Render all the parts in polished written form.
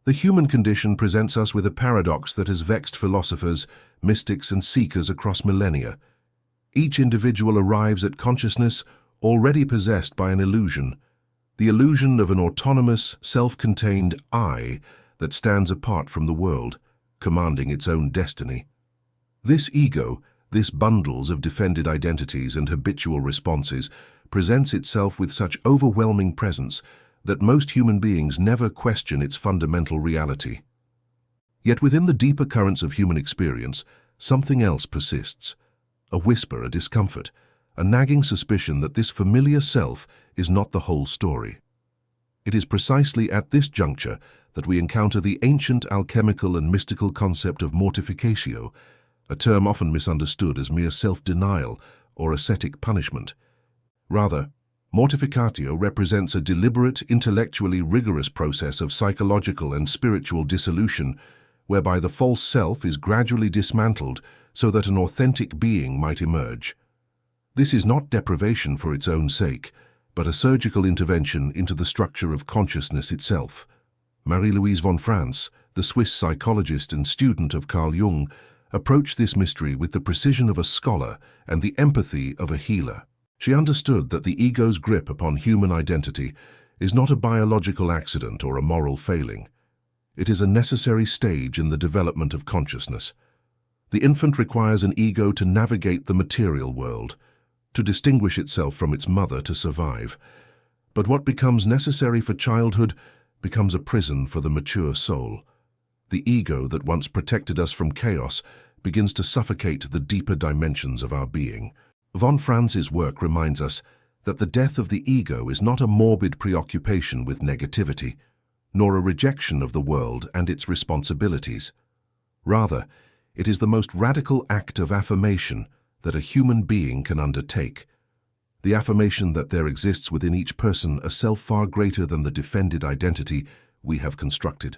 The human condition presents us with a paradox that has vexed philosophers, mystics, and seekers across millennia. Each individual arrives at consciousness already possessed by an illusion, the illusion of an autonomous, self-contained I that stands apart from the world, commanding its own destiny. This ego, this bundles of defended identities and habitual responses, presents itself with such overwhelming presence that most human beings never question its fundamental reality. Yet within the deeper currents of human experience, something else persists. A whisper, a discomfort, a nagging suspicion that this familiar self is not the whole story. It is precisely at this juncture that we encounter the ancient alchemical and mystical concept of mortificatio, a term often misunderstood as mere self-denial or ascetic punishment. Rather, mortificatio represents a deliberate, intellectually rigorous process of psychological and spiritual dissolution, whereby the false self is gradually dismantled so that an authentic being might emerge. This is not deprivation for its own sake, but a surgical intervention into the structure of consciousness itself. Marie-Louise von Franz, the Swiss psychologist and student of Carl Jung, approached this mystery with the precision of a scholar and the empathy of a healer. She understood that the ego's grip upon human identity is not a biological accident or a moral failing. It is a necessary stage in the development of consciousness. The infant requires an ego to navigate the material world, to distinguish itself from its mother to survive. But what becomes necessary for childhood becomes a prison for the mature soul. The ego that once protected us from chaos begins to suffocate the deeper dimensions of our being. Von Franz's work reminds us that the death of the ego is not a morbid preoccupation with negativity, nor a rejection of the world and its responsibilities. Rather, it is the most radical act of affirmation that a human being can undertake. The affirmation that there exists within each person a self far greater than the defended identity we have constructed.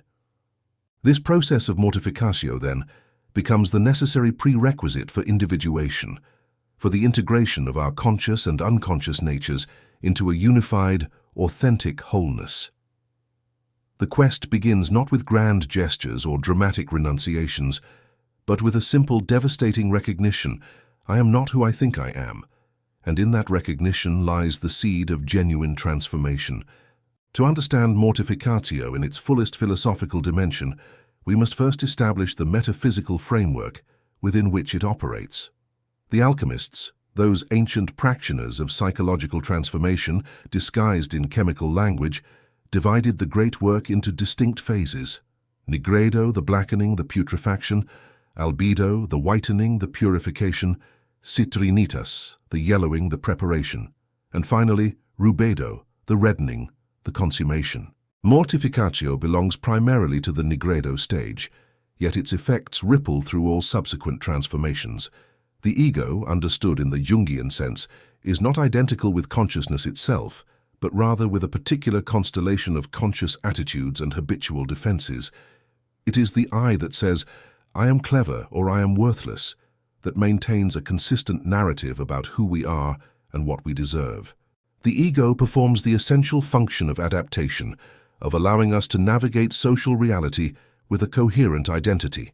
This process of mortificatio, then, becomes the necessary prerequisite for individuation, for the integration of our conscious and unconscious natures into a unified, authentic wholeness. The quest begins not with grand gestures or dramatic renunciations, but with a simple, devastating recognition: I am not who I think I am, and in that recognition lies the seed of genuine transformation. To understand mortificatio in its fullest philosophical dimension, we must first establish the metaphysical framework within which it operates. The alchemists, those ancient practitioners of psychological transformation disguised in chemical language, divided the great work into distinct phases: nigredo, the blackening, the putrefaction; albedo, the whitening, the purification; citrinitas, the yellowing, the preparation; and finally, rubedo, the reddening, the consummation. Mortificatio belongs primarily to the nigredo stage, yet its effects ripple through all subsequent transformations. The ego, understood in the Jungian sense, is not identical with consciousness itself, but rather with a particular constellation of conscious attitudes and habitual defenses. It is the I that says, I am clever or I am worthless, that maintains a consistent narrative about who we are and what we deserve. The ego performs the essential function of adaptation, of allowing us to navigate social reality with a coherent identity.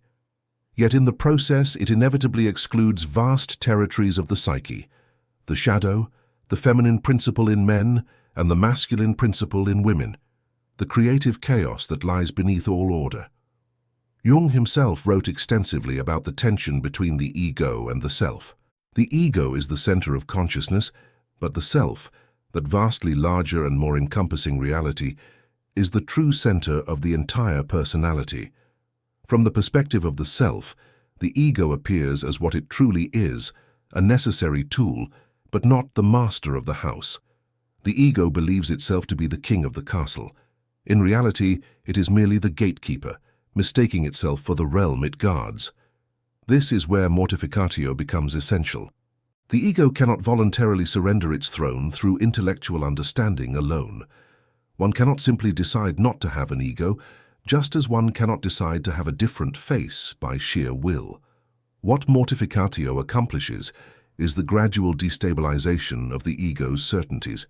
Yet in the process, it inevitably excludes vast territories of the psyche: the shadow, the feminine principle in men, and the masculine principle in women, the creative chaos that lies beneath all order. Jung himself wrote extensively about the tension between the ego and the self. The ego is the center of consciousness, but the self, that vastly larger and more encompassing reality, is the true center of the entire personality. From the perspective of the self, the ego appears as what it truly is, a necessary tool, but not the master of the house. The ego believes itself to be the king of the castle. In reality, it is merely the gatekeeper, mistaking itself for the realm it guards. This is where mortificatio becomes essential. The ego cannot voluntarily surrender its throne through intellectual understanding alone. One cannot simply decide not to have an ego, just as one cannot decide to have a different face by sheer will. What mortificatio accomplishes is the gradual destabilization of the ego's certainties,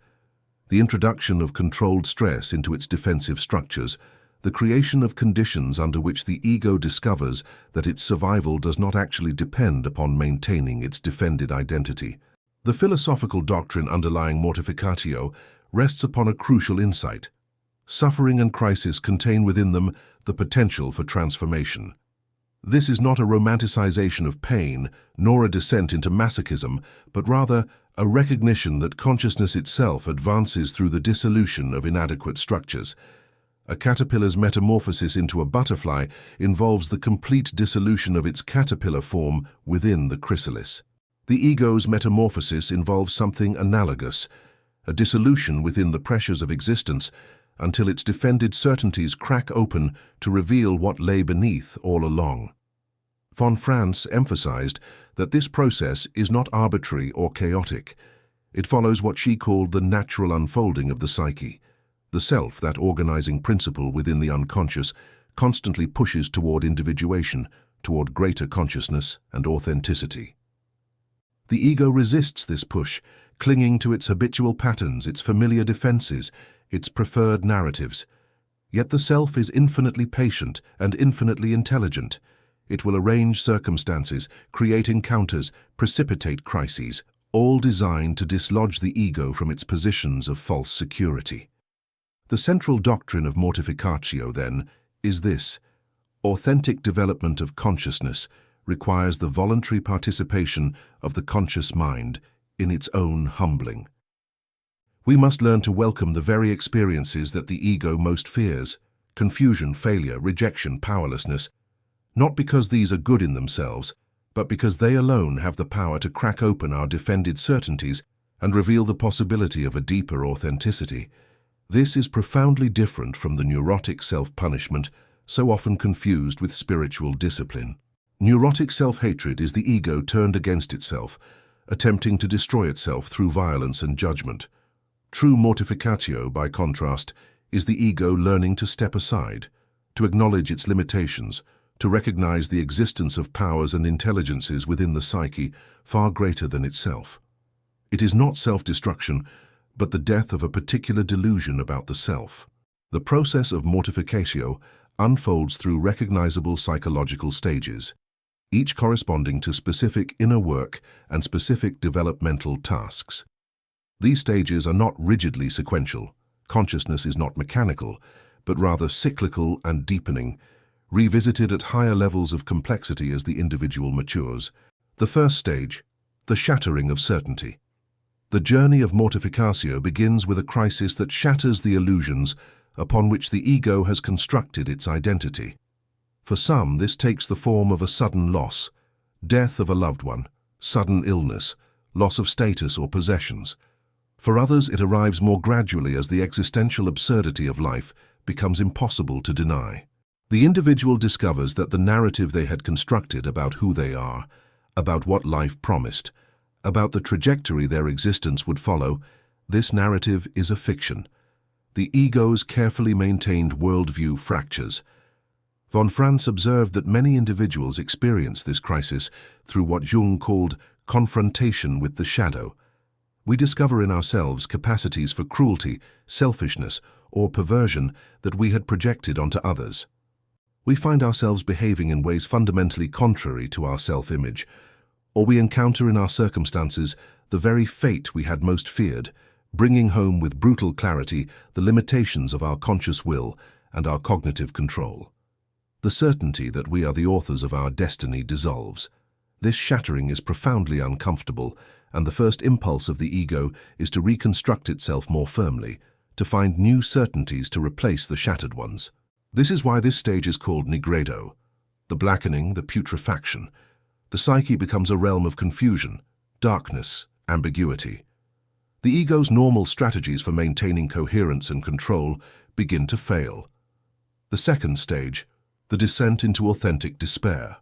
the introduction of controlled stress into its defensive structures, the creation of conditions under which the ego discovers that its survival does not actually depend upon maintaining its defended identity. The philosophical doctrine underlying Mortificatio rests upon a crucial insight. Suffering and crisis contain within them the potential for transformation. This is not a romanticization of pain, nor a descent into masochism, but rather a recognition that consciousness itself advances through the dissolution of inadequate structures. A caterpillar's metamorphosis into a butterfly involves the complete dissolution of its caterpillar form within the chrysalis. The ego's metamorphosis involves something analogous, a dissolution within the pressures of existence until its defended certainties crack open to reveal what lay beneath all along. Von Franz emphasized that this process is not arbitrary or chaotic. It follows what she called the natural unfolding of the psyche. The self, that organizing principle within the unconscious, constantly pushes toward individuation, toward greater consciousness and authenticity. The ego resists this push, clinging to its habitual patterns, its familiar defenses, its preferred narratives. Yet the self is infinitely patient and infinitely intelligent. It will arrange circumstances, create encounters, precipitate crises, all designed to dislodge the ego from its positions of false security. The central doctrine of Mortificatio, then, is this: authentic development of consciousness requires the voluntary participation of the conscious mind in its own humbling. We must learn to welcome the very experiences that the ego most fears: confusion, failure, rejection, powerlessness, not because these are good in themselves, but because they alone have the power to crack open our defended certainties and reveal the possibility of a deeper authenticity. This is profoundly different from the neurotic self-punishment, so often confused with spiritual discipline. Neurotic self-hatred is the ego turned against itself, attempting to destroy itself through violence and judgment. True Mortificatio, by contrast, is the ego learning to step aside, to acknowledge its limitations, to recognize the existence of powers and intelligences within the psyche far greater than itself. It is not self-destruction, but the death of a particular delusion about the self. The process of Mortificatio unfolds through recognizable psychological stages, each corresponding to specific inner work and specific developmental tasks. These stages are not rigidly sequential. Consciousness is not mechanical, but rather cyclical and deepening, revisited at higher levels of complexity as the individual matures. The first stage, the shattering of certainty. The journey of Mortificatio begins with a crisis that shatters the illusions upon which the ego has constructed its identity. For some, this takes the form of a sudden loss, death of a loved one, sudden illness, loss of status or possessions. For others, it arrives more gradually as the existential absurdity of life becomes impossible to deny. The individual discovers that the narrative they had constructed about who they are, about what life promised, about the trajectory their existence would follow, this narrative is a fiction. The ego's carefully maintained worldview fractures. Von Franz observed that many individuals experience this crisis through what Jung called confrontation with the shadow. We discover in ourselves capacities for cruelty, selfishness, or perversion that we had projected onto others. We find ourselves behaving in ways fundamentally contrary to our self-image, or we encounter in our circumstances the very fate we had most feared, bringing home with brutal clarity the limitations of our conscious will and our cognitive control. The certainty that we are the authors of our destiny dissolves. This shattering is profoundly uncomfortable, and the first impulse of the ego is to reconstruct itself more firmly, to find new certainties to replace the shattered ones. This is why this stage is called nigredo, the blackening, the putrefaction. The psyche becomes a realm of confusion, darkness, ambiguity. The ego's normal strategies for maintaining coherence and control begin to fail. The second stage, the descent into authentic despair.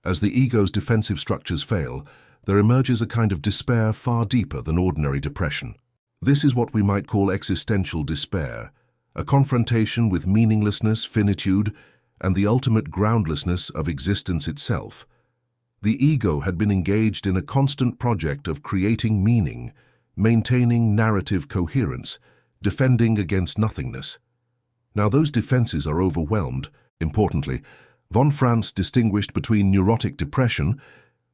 As the ego's defensive structures fail, there emerges a kind of despair far deeper than ordinary depression. This is what we might call existential despair, a confrontation with meaninglessness, finitude, and the ultimate groundlessness of existence itself. The ego had been engaged in a constant project of creating meaning, maintaining narrative coherence, defending against nothingness. Now those defenses are overwhelmed. Importantly, von Franz distinguished between neurotic depression,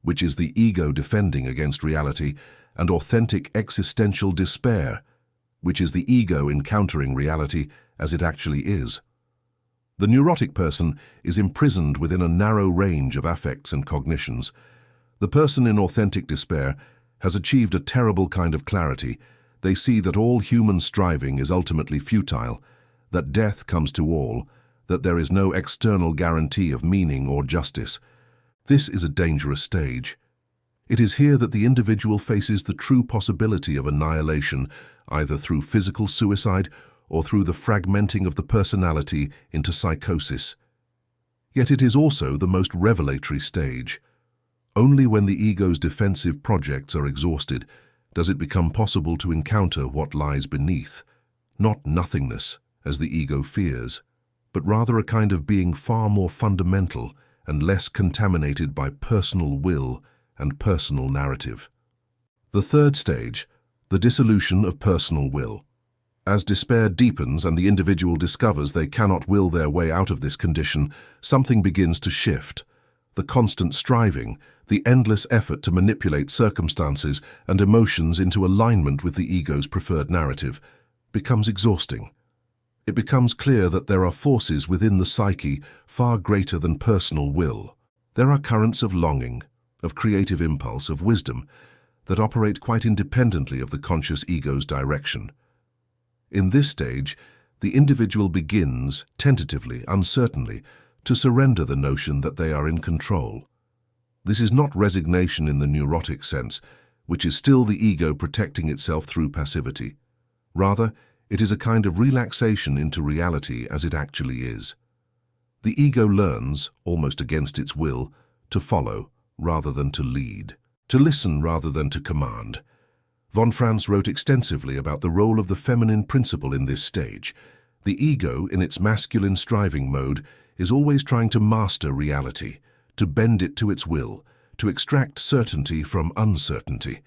which is the ego defending against reality, and authentic existential despair, which is the ego encountering reality as it actually is. The neurotic person is imprisoned within a narrow range of affects and cognitions. The person in authentic despair has achieved a terrible kind of clarity. They see that all human striving is ultimately futile, that death comes to all, that there is no external guarantee of meaning or justice. This is a dangerous stage. It is here that the individual faces the true possibility of annihilation, either through physical suicide or through the fragmenting of the personality into psychosis. Yet it is also the most revelatory stage. Only when the ego's defensive projects are exhausted does it become possible to encounter what lies beneath, not nothingness, as the ego fears, but rather a kind of being far more fundamental and less contaminated by personal will and personal narrative. The third stage, the dissolution of personal will. As despair deepens and the individual discovers they cannot will their way out of this condition, something begins to shift. The constant striving, the endless effort to manipulate circumstances and emotions into alignment with the ego's preferred narrative, becomes exhausting. It becomes clear that there are forces within the psyche far greater than personal will. There are currents of longing, of creative impulse, of wisdom, that operate quite independently of the conscious ego's direction. In this stage, the individual begins, tentatively, uncertainly, to surrender the notion that they are in control. This is not resignation in the neurotic sense, which is still the ego protecting itself through passivity. Rather, it is a kind of relaxation into reality as it actually is. The ego learns, almost against its will, to follow rather than to lead, to listen rather than to command. Von Franz wrote extensively about the role of the feminine principle in this stage. The ego, in its masculine striving mode, is always trying to master reality, to bend it to its will, to extract certainty from uncertainty.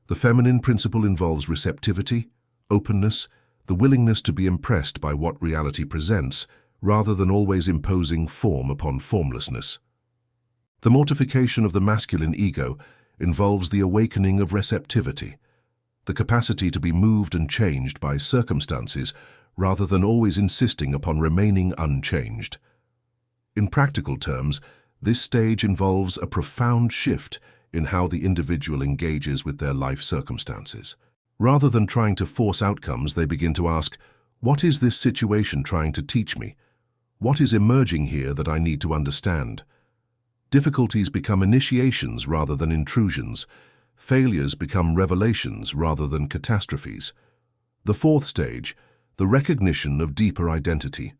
The feminine principle involves receptivity, openness, the willingness to be impressed by what reality presents, rather than always imposing form upon formlessness. The mortification of the masculine ego involves the awakening of receptivity, the capacity to be moved and changed by circumstances rather than always insisting upon remaining unchanged. In practical terms, this stage involves a profound shift in how the individual engages with their life circumstances. Rather than trying to force outcomes, they begin to ask, what is this situation trying to teach me? What is emerging here that I need to understand? Difficulties become initiations rather than intrusions. Failures become revelations rather than catastrophes. The fourth stage, the recognition of deeper identity.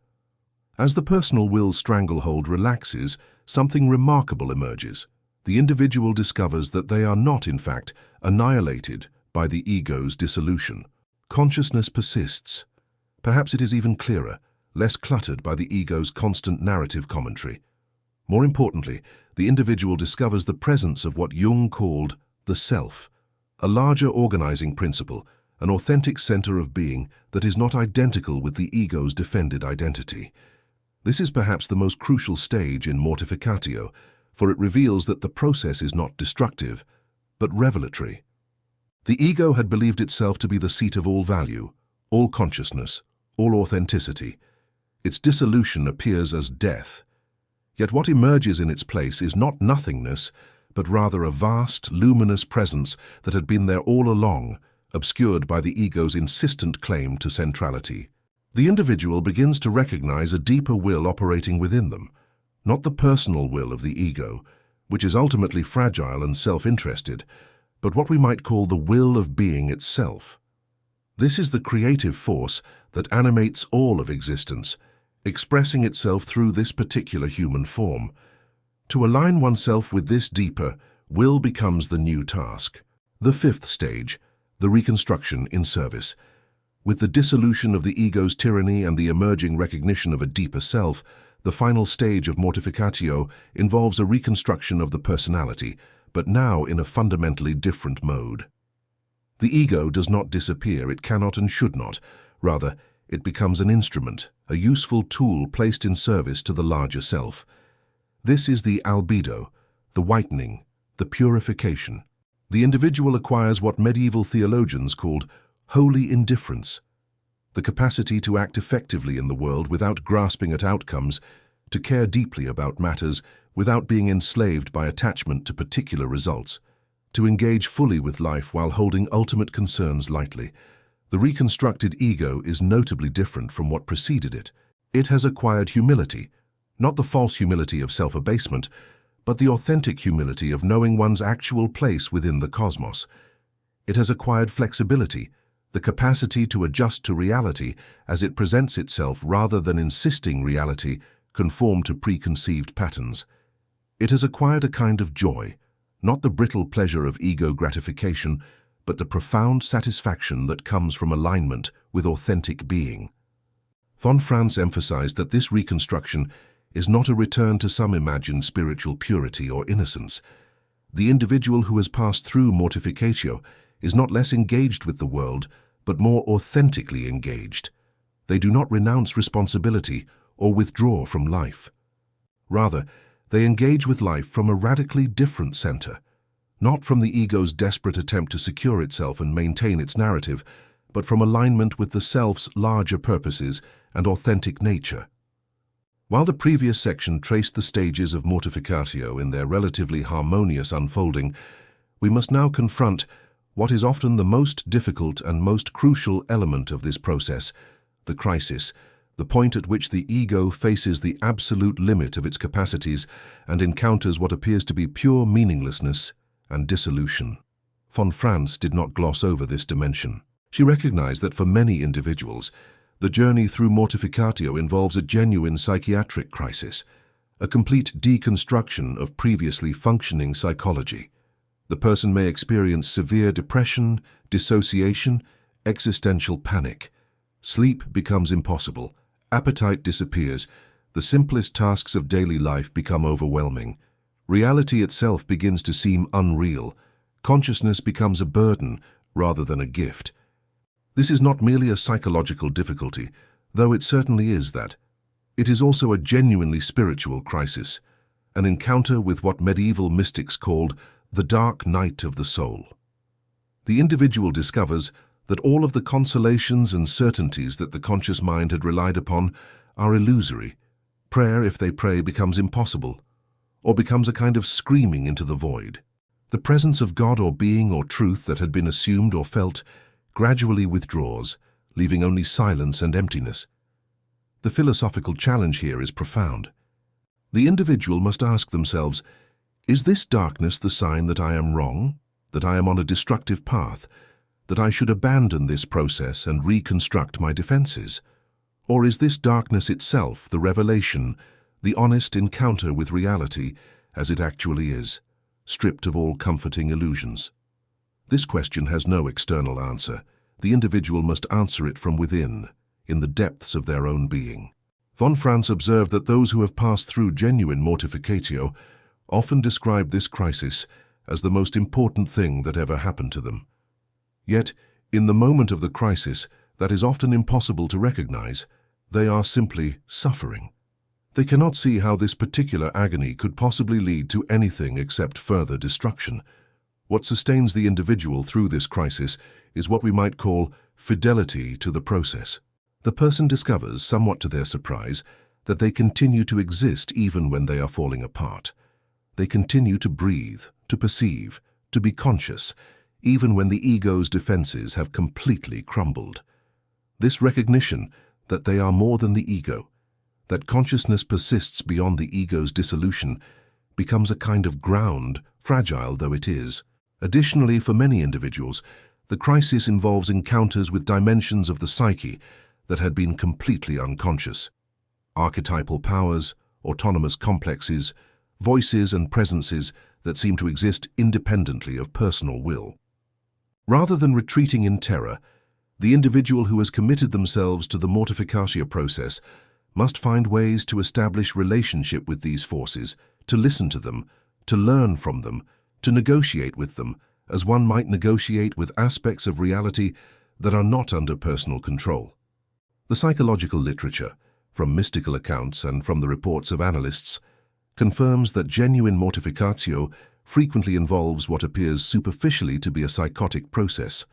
As the personal will's stranglehold relaxes, something remarkable emerges. The individual discovers that they are not, in fact, annihilated by the ego's dissolution. Consciousness persists. Perhaps it is even clearer, less cluttered by the ego's constant narrative commentary. More importantly, the individual discovers the presence of what Jung called the self, a larger organizing principle, an authentic center of being that is not identical with the ego's defended identity. This is perhaps the most crucial stage in Mortificatio, for it reveals that the process is not destructive, but revelatory. The ego had believed itself to be the seat of all value, all consciousness, all authenticity. Its dissolution appears as death. Yet what emerges in its place is not nothingness, but rather a vast, luminous presence that had been there all along, obscured by the ego's insistent claim to centrality. The individual begins to recognize a deeper will operating within them, not the personal will of the ego, which is ultimately fragile and self-interested, but what we might call the will of being itself. This is the creative force that animates all of existence, expressing itself through this particular human form. To align oneself with this deeper will becomes the new task. The fifth stage, the reconstruction in service. With the dissolution of the ego's tyranny and the emerging recognition of a deeper self, the final stage of Mortificatio involves a reconstruction of the personality, but now in a fundamentally different mode. The ego does not disappear, it cannot and should not. Rather, it becomes an instrument, a useful tool placed in service to the larger self. This is the albedo, the whitening, the purification. The individual acquires what medieval theologians called holy indifference, the capacity to act effectively in the world without grasping at outcomes, to care deeply about matters without being enslaved by attachment to particular results, to engage fully with life while holding ultimate concerns lightly. The reconstructed ego is notably different from what preceded it. It has acquired humility, not the false humility of self-abasement, but the authentic humility of knowing one's actual place within the cosmos. It has acquired flexibility, the capacity to adjust to reality as it presents itself rather than insisting reality conform to preconceived patterns. It has acquired a kind of joy, not the brittle pleasure of ego gratification, but the profound satisfaction that comes from alignment with authentic being. Von Franz emphasized that this reconstruction is not a return to some imagined spiritual purity or innocence. The individual who has passed through Mortificatio is not less engaged with the world, but more authentically engaged. They do not renounce responsibility or withdraw from life. Rather, they engage with life from a radically different center, not from the ego's desperate attempt to secure itself and maintain its narrative, but from alignment with the self's larger purposes and authentic nature. While the previous section traced the stages of Mortificatio in their relatively harmonious unfolding, we must now confront what is often the most difficult and most crucial element of this process, the crisis, the point at which the ego faces the absolute limit of its capacities and encounters what appears to be pure meaninglessness and dissolution. Von Franz did not gloss over this dimension. She recognized that for many individuals, the journey through Mortificatio involves a genuine psychiatric crisis, a complete deconstruction of previously functioning psychology. The person may experience severe depression, dissociation, existential panic. Sleep becomes impossible, appetite disappears, the simplest tasks of daily life become overwhelming. Reality itself begins to seem unreal. Consciousness becomes a burden rather than a gift. This is not merely a psychological difficulty, though it certainly is that. It is also a genuinely spiritual crisis, an encounter with what medieval mystics called the dark night of the soul. The individual discovers that all of the consolations and certainties that the conscious mind had relied upon are illusory. Prayer, if they pray, becomes impossible, or becomes a kind of screaming into the void. The presence of God or being or truth that had been assumed or felt gradually withdraws, leaving only silence and emptiness. The philosophical challenge here is profound. The individual must ask themselves, is this darkness the sign that I am wrong, that I am on a destructive path, that I should abandon this process and reconstruct my defenses? Or is this darkness itself the revelation, the honest encounter with reality as it actually is, stripped of all comforting illusions? This question has no external answer. The individual must answer it from within, in the depths of their own being. Von Franz observed that those who have passed through genuine Mortificatio often describe this crisis as the most important thing that ever happened to them. Yet, in the moment of the crisis, that is often impossible to recognize. They are simply suffering. They cannot see how this particular agony could possibly lead to anything except further destruction. What sustains the individual through this crisis is what we might call fidelity to the process. The person discovers, somewhat to their surprise, that they continue to exist even when they are falling apart. They continue to breathe, to perceive, to be conscious, even when the ego's defenses have completely crumbled. This recognition that they are more than the ego, that consciousness persists beyond the ego's dissolution, becomes a kind of ground, fragile though it is. Additionally, for many individuals, the crisis involves encounters with dimensions of the psyche that had been completely unconscious. Archetypal powers, autonomous complexes, voices and presences that seem to exist independently of personal will. Rather than retreating in terror, the individual who has committed themselves to the Mortificatio process must find ways to establish relationship with these forces, to listen to them, to learn from them, to negotiate with them, as one might negotiate with aspects of reality that are not under personal control. The psychological literature, from mystical accounts and from the reports of analysts, confirms that genuine mortificatio frequently involves what appears superficially to be a psychotic process.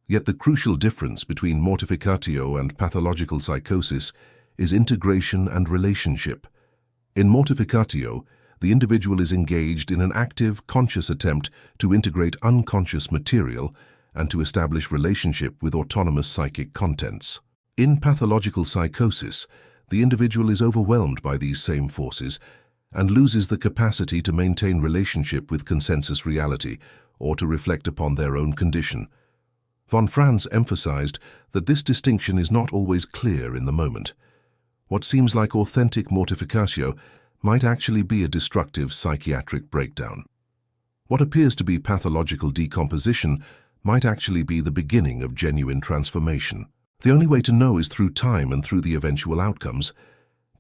Yet the crucial difference between mortificatio and pathological psychosis is integration and relationship. In mortificatio, the individual is engaged in an active, conscious attempt to integrate unconscious material and to establish relationship with autonomous psychic contents. In pathological psychosis, the individual is overwhelmed by these same forces and loses the capacity to maintain relationship with consensus reality or to reflect upon their own condition. Von Franz emphasized that this distinction is not always clear in the moment. What seems like authentic mortificatio might actually be a destructive psychiatric breakdown. What appears to be pathological decomposition might actually be the beginning of genuine transformation. The only way to know is through time and through the eventual outcomes.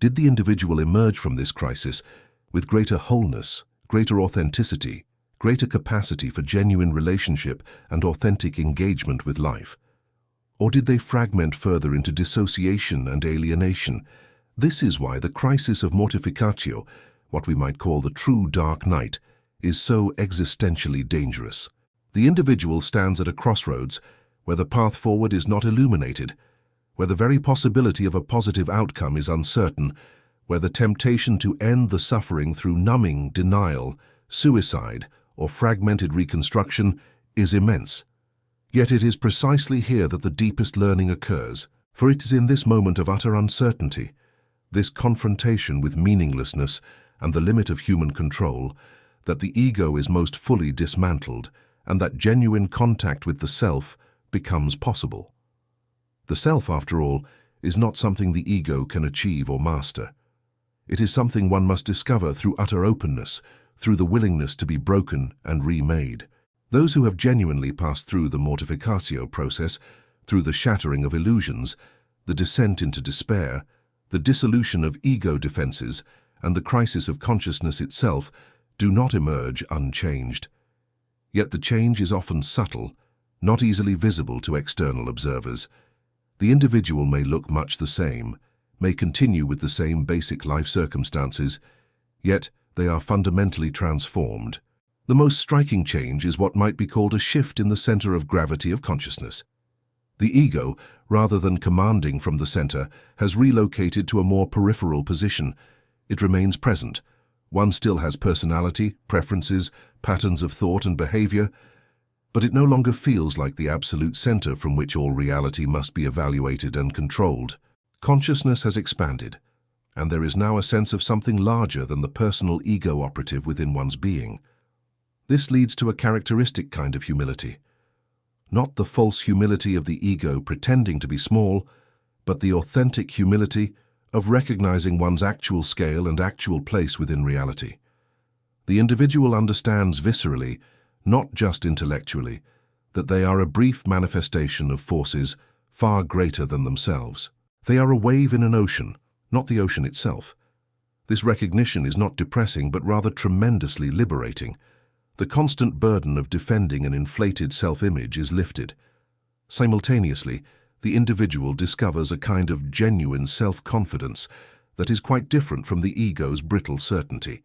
Did the individual emerge from this crisis with greater wholeness, greater authenticity, greater capacity for genuine relationship and authentic engagement with life? Or did they fragment further into dissociation and alienation? This is why the crisis of mortificatio, what we might call the true dark night, is so existentially dangerous. The individual stands at a crossroads where the path forward is not illuminated, where the very possibility of a positive outcome is uncertain, where the temptation to end the suffering through numbing, denial, suicide, or fragmented reconstruction is immense. Yet it is precisely here that the deepest learning occurs, for it is in this moment of utter uncertainty, this confrontation with meaninglessness and the limit of human control, that the ego is most fully dismantled and that genuine contact with the self becomes possible. The self, after all, is not something the ego can achieve or master. It is something one must discover through utter openness, through the willingness to be broken and remade. Those who have genuinely passed through the mortificatio process, through the shattering of illusions, the descent into despair, the dissolution of ego defenses, and the crisis of consciousness itself, do not emerge unchanged. Yet the change is often subtle, not easily visible to external observers. The individual may look much the same, may continue with the same basic life circumstances, yet they are fundamentally transformed. The most striking change is what might be called a shift in the center of gravity of consciousness. The ego, rather than commanding from the center, has relocated to a more peripheral position. It remains present. One still has personality, preferences, patterns of thought and behavior, but it no longer feels like the absolute center from which all reality must be evaluated and controlled. Consciousness has expanded, and there is now a sense of something larger than the personal ego operative within one's being. This leads to a characteristic kind of humility. Not the false humility of the ego pretending to be small, but the authentic humility of recognizing one's actual scale and actual place within reality. The individual understands viscerally, not just intellectually, that they are a brief manifestation of forces far greater than themselves. They are a wave in an ocean, not the ocean itself. This recognition is not depressing, but rather tremendously liberating. The constant burden of defending an inflated self-image is lifted. Simultaneously, the individual discovers a kind of genuine self-confidence that is quite different from the ego's brittle certainty.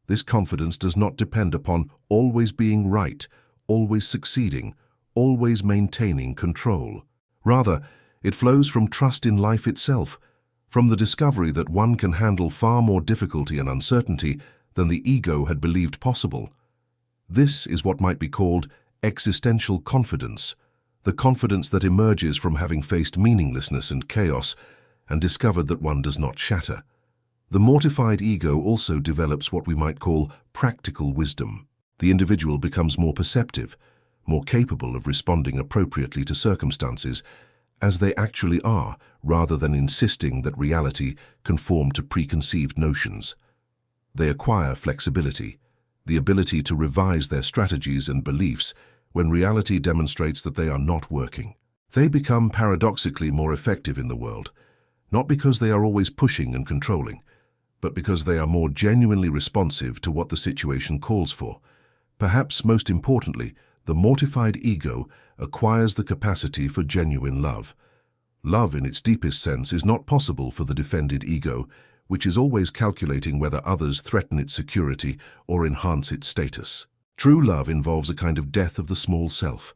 This confidence does not depend upon always being right, always succeeding, always maintaining control. Rather, it flows from trust in life itself, from the discovery that one can handle far more difficulty and uncertainty than the ego had believed possible. This is what might be called existential confidence, the confidence that emerges from having faced meaninglessness and chaos and discovered that one does not shatter. The mortified ego also develops what we might call practical wisdom. The individual becomes more perceptive, more capable of responding appropriately to circumstances as they actually are, rather than insisting that reality conform to preconceived notions. They acquire flexibility, the ability to revise their strategies and beliefs when reality demonstrates that they are not working. They become paradoxically more effective in the world, not because they are always pushing and controlling, but because they are more genuinely responsive to what the situation calls for. Perhaps most importantly, the mortified ego acquires the capacity for genuine love. Love in its deepest sense is not possible for the defended ego, which is always calculating whether others threaten its security or enhance its status. True love involves a kind of death of the small self,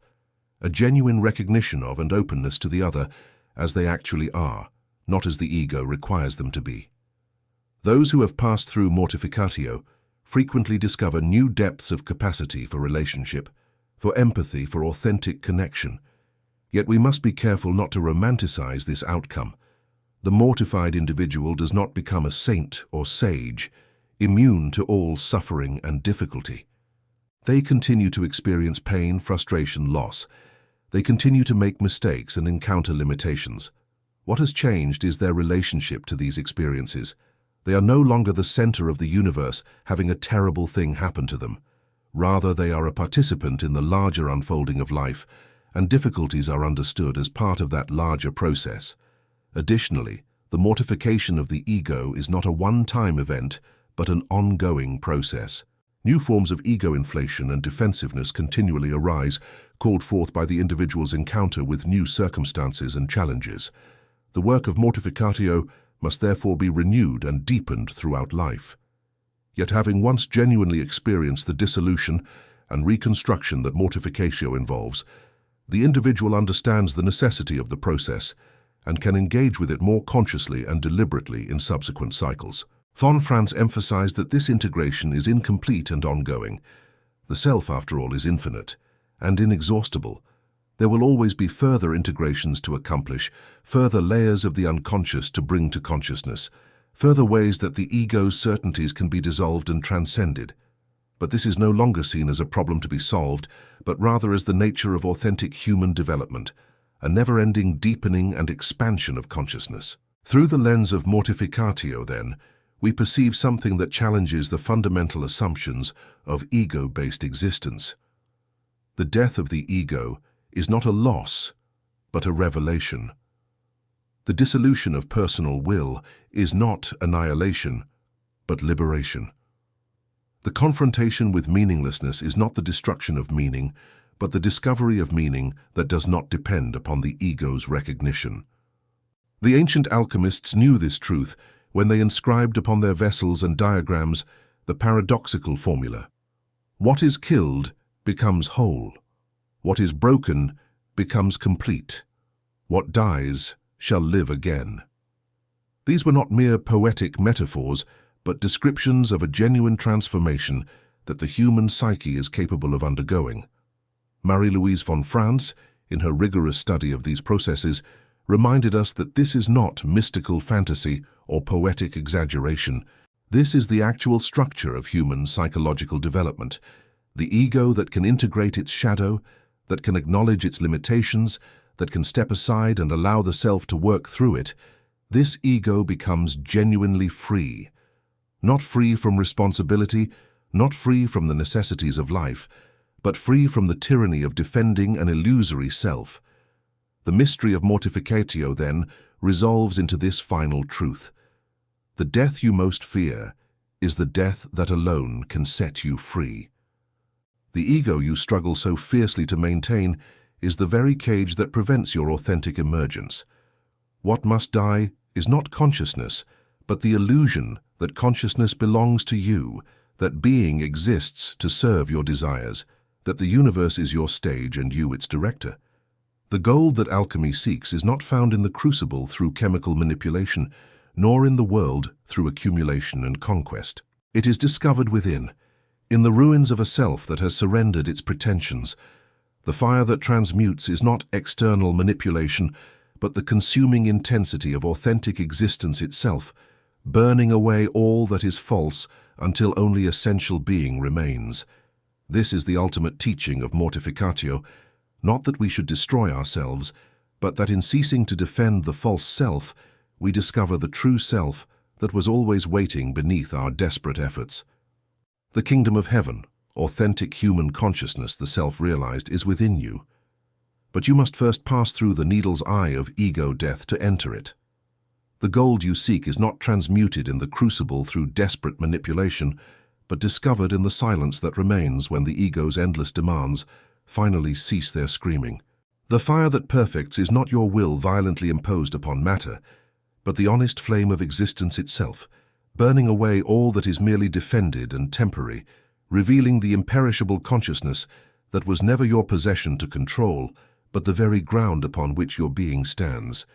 a genuine recognition of and openness to the other as they actually are, not as the ego requires them to be. Those who have passed through Mortificatio frequently discover new depths of capacity for relationship, for empathy, for authentic connection. Yet we must be careful not to romanticize this outcome. The mortified individual does not become a saint or sage, immune to all suffering and difficulty. They continue to experience pain, frustration, loss. They continue to make mistakes and encounter limitations. What has changed is their relationship to these experiences. They are no longer the center of the universe, having a terrible thing happen to them. Rather, they are a participant in the larger unfolding of life, and difficulties are understood as part of that larger process. Additionally, the mortification of the ego is not a one-time event, but an ongoing process. New forms of ego inflation and defensiveness continually arise, called forth by the individual's encounter with new circumstances and challenges. The work of Mortificatio must therefore be renewed and deepened throughout life. Yet having once genuinely experienced the dissolution and reconstruction that Mortificatio involves, the individual understands the necessity of the process and can engage with it more consciously and deliberately in subsequent cycles. Von Franz emphasized that this integration is incomplete and ongoing. The self, after all, is infinite and inexhaustible. There will always be further integrations to accomplish, further layers of the unconscious to bring to consciousness, further ways that the ego's certainties can be dissolved and transcended. But this is no longer seen as a problem to be solved, but rather as the nature of authentic human development, a never-ending deepening and expansion of consciousness. Through the lens of Mortificatio, then, we perceive something that challenges the fundamental assumptions of ego-based existence. The death of the ego is not a loss, but a revelation. The dissolution of personal will is not annihilation, but liberation. The confrontation with meaninglessness is not the destruction of meaning, but the discovery of meaning that does not depend upon the ego's recognition. The ancient alchemists knew this truth when they inscribed upon their vessels and diagrams the paradoxical formula: what is killed becomes whole. What is broken becomes complete. What dies shall live again. These were not mere poetic metaphors, but descriptions of a genuine transformation that the human psyche is capable of undergoing. Marie-Louise von Franz, in her rigorous study of these processes, reminded us that this is not mystical fantasy or poetic exaggeration. This is the actual structure of human psychological development. The ego that can integrate its shadow, that can acknowledge its limitations, that can step aside and allow the self to work through it, this ego becomes genuinely free. Not free from responsibility, not free from the necessities of life, but free from the tyranny of defending an illusory self. The mystery of Mortificatio, then, resolves into this final truth. The death you most fear is the death that alone can set you free. The ego you struggle so fiercely to maintain is the very cage that prevents your authentic emergence. What must die is not consciousness, but the illusion that consciousness belongs to you, that being exists to serve your desires, that the universe is your stage and you its director. The gold that alchemy seeks is not found in the crucible through chemical manipulation, nor in the world through accumulation and conquest. It is discovered within, in the ruins of a self that has surrendered its pretensions. The fire that transmutes is not external manipulation, but the consuming intensity of authentic existence itself, burning away all that is false until only essential being remains. This is the ultimate teaching of Mortificatio, not that we should destroy ourselves, but that in ceasing to defend the false self, we discover the true self that was always waiting beneath our desperate efforts. The kingdom of heaven, authentic human consciousness, the self-realized, is within you. But you must first pass through the needle's eye of ego death to enter it. The gold you seek is not transmuted in the crucible through desperate manipulation, but discovered in the silence that remains when the ego's endless demands finally cease their screaming. The fire that perfects is not your will violently imposed upon matter, but the honest flame of existence itself, burning away all that is merely defended and temporary, revealing the imperishable consciousness that was never your possession to control, but the very ground upon which your being stands.